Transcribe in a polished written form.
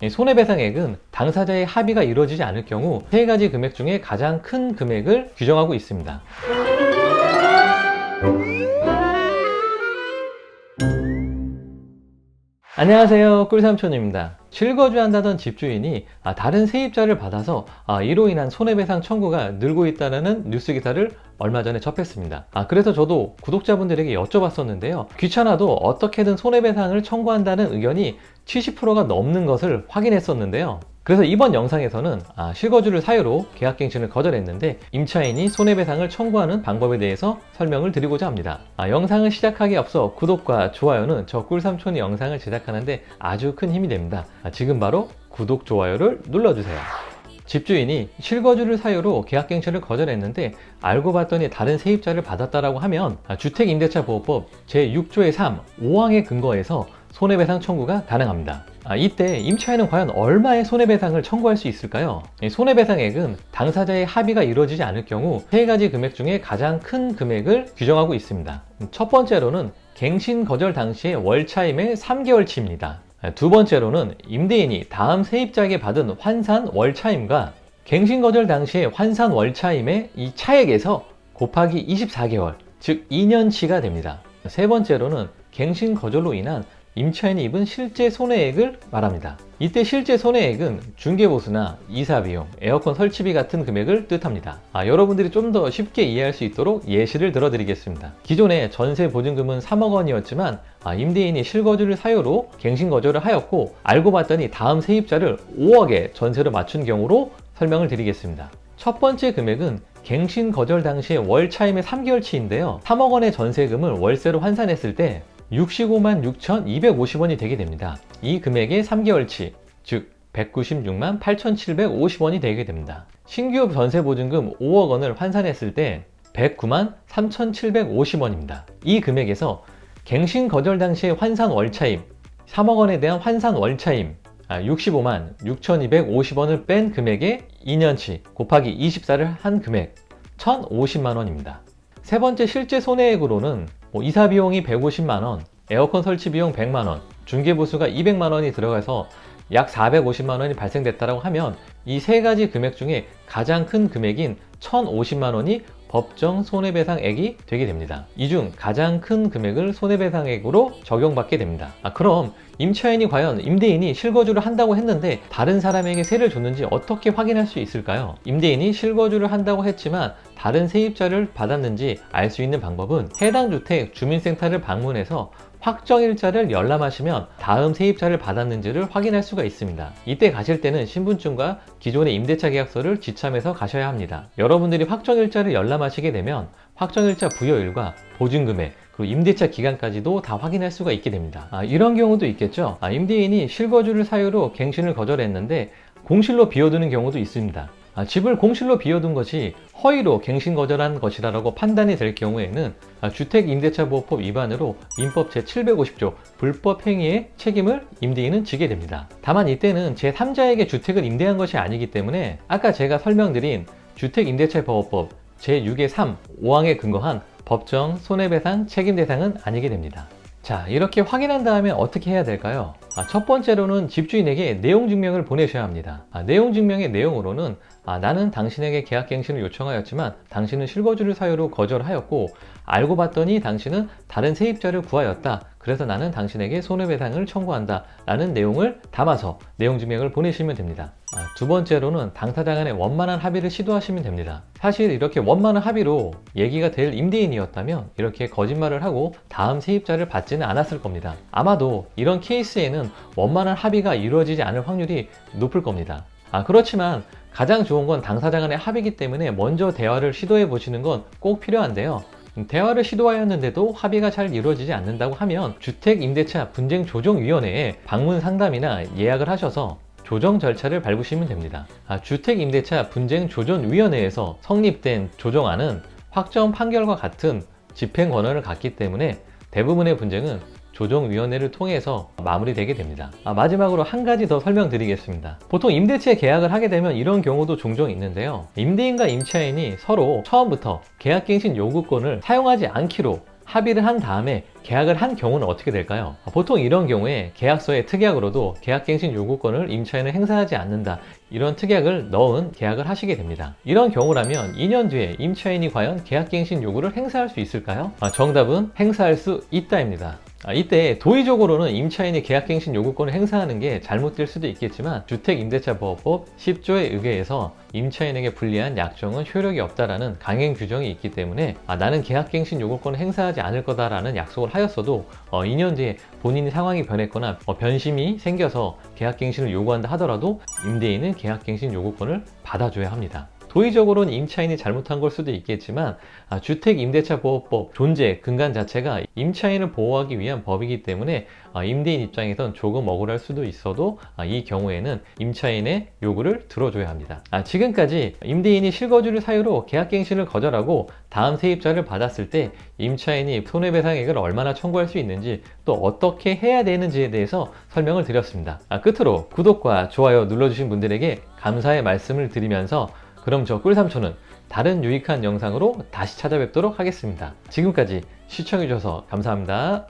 이 손해배상액은 당사자의 합의가 이루어지지 않을 경우 세 가지 금액 중에 가장 큰 금액을 규정하고 있습니다. 안녕하세요, 꿀삼촌입니다. 실거주한다던 집주인이 다른 세입자를 받아서 이로 인한 손해배상 청구가 늘고 있다는 뉴스 기사를 얼마 전에 접했습니다. 그래서 저도 구독자분들에게 여쭤봤었는데요. 귀찮아도 어떻게든 손해배상을 청구한다는 의견이 70%가 넘는 것을 확인했었는데요. 그래서 이번 영상에서는 실거주를 사유로 계약갱신을 거절했는데 임차인이 손해배상을 청구하는 방법에 대해서 설명을 드리고자 합니다. 영상을 시작하기에 앞서 구독과 좋아요는 저 꿀삼촌이 영상을 제작하는데 아주 큰 힘이 됩니다. 지금 바로 구독, 좋아요를 눌러주세요. 집주인이 실거주를 사유로 계약갱신을 거절했는데 알고 봤더니 다른 세입자를 받았다라고 하면 주택임대차보호법 제6조의 3, 5항에 근거해서 손해배상 청구가 가능합니다. 이때 임차인은 과연 얼마의 손해배상을 청구할 수 있을까요? 손해배상액은 당사자의 합의가 이루어지지 않을 경우 세 가지 금액 중에 가장 큰 금액을 규정하고 있습니다. 첫 번째로는 갱신 거절 당시의 월차임의 3개월치입니다. 두 번째로는 임대인이 다음 세입자에게 받은 환산 월차임과 갱신 거절 당시의 환산 월차임의 이 차액에서 곱하기 24개월, 즉 2년치가 됩니다. 세 번째로는 갱신 거절로 인한 임차인이 입은 실제 손해액을 말합니다. 이때 실제 손해액은 중개보수나 이사비용, 에어컨 설치비 같은 금액을 뜻합니다. 여러분들이 좀 더 쉽게 이해할 수 있도록 예시를 들어드리겠습니다. 기존에 전세 보증금은 3억 원이었지만 임대인이 실거주를 사유로 갱신 거절을 하였고 알고 봤더니 다음 세입자를 5억에 전세로 맞춘 경우로 설명을 드리겠습니다. 첫 번째 금액은 갱신 거절 당시의 월차임의 3개월치인데요. 3억 원의 전세금을 월세로 환산했을 때 65만 6,250원이 되게 됩니다. 이 금액의 3개월치, 즉 196만 8,750원이 되게 됩니다. 신규 전세보증금 5억 원을 환산했을 때 109만 3,750원입니다. 이 금액에서 갱신 거절 당시의 환산 월차임, 3억 원에 대한 환산 월차임 65만 6,250원을 뺀 금액의 2년치 곱하기 24를 한 금액 1,050만 원입니다. 세 번째 실제 손해액으로는 이사비용이 150만원, 에어컨 설치비용 100만원, 중개보수가 200만원이 들어가서 약 450만원이 발생됐다고 하면 이 세 가지 금액 중에 가장 큰 금액인 1,050만원이 법정 손해배상액이 되게 됩니다. 이 중 가장 큰 금액을 손해배상액으로 적용받게 됩니다. 그럼 임차인이 과연 임대인이 실거주를 한다고 했는데 다른 사람에게 세를 줬는지 어떻게 확인할 수 있을까요? 임대인이 실거주를 한다고 했지만 다른 세입자를 받았는지 알 수 있는 방법은 해당 주택 주민센터를 방문해서 확정일자를 열람하시면 다음 세입자를 받았는지를 확인할 수가 있습니다. 이때 가실 때는 신분증과 기존의 임대차 계약서를 지참해서 가셔야 합니다. 여러분들이 확정일자를 열람하시게 되면 확정일자 부여일과 보증금액, 그리고 임대차 기간까지도 다 확인할 수가 있게 됩니다. 이런 경우도 있겠죠. 임대인이 실거주를 사유로 갱신을 거절했는데 공실로 비워두는 경우도 있습니다. 집을 공실로 비워둔 것이 허위로 갱신 거절한 것이라고 판단이 될 경우에는 주택임대차보호법 위반으로 민법 제750조 불법행위의 책임을 임대인은 지게 됩니다. 다만 이때는 제3자에게 주택을 임대한 것이 아니기 때문에 아까 제가 설명드린 주택임대차보호법 제6의 3, 5항에 근거한 법정 손해배상 책임 대상은 아니게 됩니다. 자, 이렇게 확인한 다음에 어떻게 해야 될까요? 첫 번째로는 집주인에게 내용증명을 보내셔야 합니다. 내용증명의 내용으로는 나는 당신에게 계약갱신을 요청하였지만 당신은 실거주를 사유로 거절하였고 알고 봤더니 당신은 다른 세입자를 구하였다. 그래서 나는 당신에게 손해배상을 청구한다 라는 내용을 담아서 내용증명을 보내시면 됩니다. 두 번째로는 당사자 간의 원만한 합의를 시도하시면 됩니다. 사실 이렇게 원만한 합의로 얘기가 될 임대인이었다면 이렇게 거짓말을 하고 다음 세입자를 받지는 않았을 겁니다. 아마도 이런 케이스에는 원만한 합의가 이루어지지 않을 확률이 높을 겁니다. 그렇지만 가장 좋은 건 당사자 간의 합의이기 때문에 먼저 대화를 시도해 보시는 건 꼭 필요한데요. 대화를 시도하였는데도 합의가 잘 이루어지지 않는다고 하면 주택임대차 분쟁조정위원회에 방문 상담이나 예약을 하셔서 조정 절차를 밟으시면 됩니다. 주택임대차 분쟁조정위원회에서 성립된 조정안은 확정 판결과 같은 집행 권한을 갖기 때문에 대부분의 분쟁은 조정위원회를 통해서 마무리되게 됩니다. 마지막으로 한 가지 더 설명드리겠습니다. 보통 임대차 계약을 하게 되면 이런 경우도 종종 있는데요. 임대인과 임차인이 서로 처음부터 계약갱신 요구권을 사용하지 않기로 합의를 한 다음에 계약을 한 경우는 어떻게 될까요? 보통 이런 경우에 계약서의 특약으로도 계약갱신 요구권을 임차인은 행사하지 않는다, 이런 특약을 넣은 계약을 하시게 됩니다. 이런 경우라면 2년 뒤에 임차인이 과연 계약갱신 요구를 행사할 수 있을까요? 정답은 행사할 수 있다입니다. 이때 도의적으로는 임차인이 계약갱신 요구권을 행사하는 게 잘못될 수도 있겠지만 주택임대차보호법 10조에 의거해서 임차인에게 불리한 약정은 효력이 없다라는 강행 규정이 있기 때문에 나는 계약갱신 요구권을 행사하지 않을 거다라는 약속을 하였어도 2년 뒤에 본인의 상황이 변했거나 변심이 생겨서 계약갱신을 요구한다 하더라도 임대인은 계약갱신 요구권을 받아줘야 합니다. 도의적으로는 임차인이 잘못한 걸 수도 있겠지만 주택임대차보호법 존재 근간 자체가 임차인을 보호하기 위한 법이기 때문에 임대인 입장에선 조금 억울할 수도 있어도 이 경우에는 임차인의 요구를 들어줘야 합니다. 지금까지 임대인이 실거주를 사유로 계약갱신을 거절하고 다음 세입자를 받았을 때 임차인이 손해배상액을 얼마나 청구할 수 있는지 또 어떻게 해야 되는지에 대해서 설명을 드렸습니다. 끝으로 구독과 좋아요 눌러주신 분들에게 감사의 말씀을 드리면서 그럼 저 꿀삼촌은 다른 유익한 영상으로 다시 찾아뵙도록 하겠습니다. 지금까지 시청해주셔서 감사합니다.